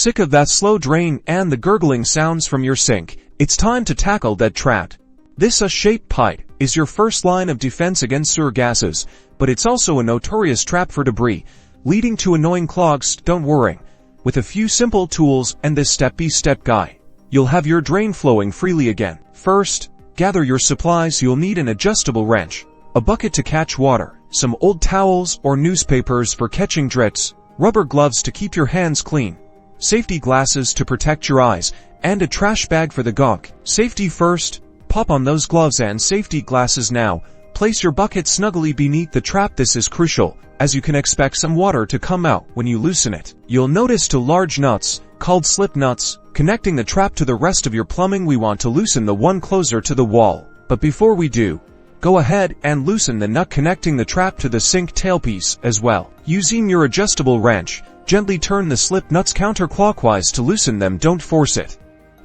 sick of that slow drain and the gurgling sounds from your sink? It's time to tackle that trap. This U-shaped pipe is your first line of defense against sewer gases, but it's also a notorious trap for debris, leading to annoying clogs. Don't worry. With a few simple tools and this step-by-step guide, you'll have your drain flowing freely again. First, gather your supplies. You'll need an adjustable wrench, a bucket to catch water, some old towels or newspapers for catching drips, rubber gloves to keep your hands clean, safety glasses to protect your eyes, and a trash bag for the gunk. Safety first. Pop on those gloves and safety glasses now. Place your bucket snugly beneath the trap. This is crucial, as you can expect some water to come out when you loosen it. You'll notice two large nuts, called slip nuts, connecting the trap to the rest of your plumbing. We want to loosen the one closer to the wall. But before we do, go ahead and loosen the nut connecting the trap to the sink tailpiece as well. Using your adjustable wrench, gently turn the slip nuts counterclockwise to loosen them. Don't force it.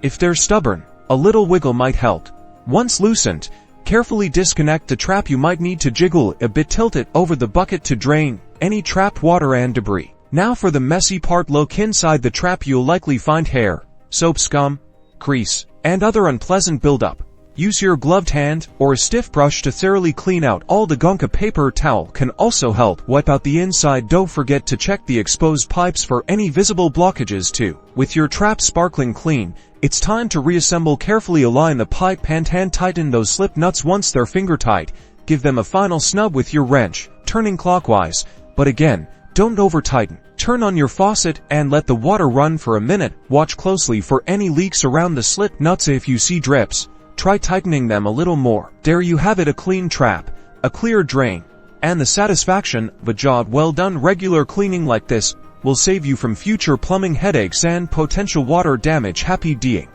If they're stubborn, a little wiggle might help. Once loosened, carefully disconnect the trap. You might need to jiggle it a bit. Tilt it over the bucket to drain any trapped water and debris. Now for the messy part. Look inside the trap. You'll likely find hair, soap scum, grease, and other unpleasant buildup. Use your gloved hand or a stiff brush to thoroughly clean out all the gunk. A paper towel can also help wipe out the inside. Don't forget to check the exposed pipes for any visible blockages too. With your trap sparkling clean, it's time to reassemble. Carefully align the pipe and hand tighten those slip nuts. Once they're finger tight, give them a final snub with your wrench, turning clockwise. But again, don't over tighten. Turn on your faucet and let the water run for a minute. Watch closely for any leaks around the slip nuts. If you see drips, try tightening them a little more. There you have it, a clean trap, a clear drain, and the satisfaction of a job well done. Regular cleaning like this will save you from future plumbing headaches and potential water damage. Happy digging!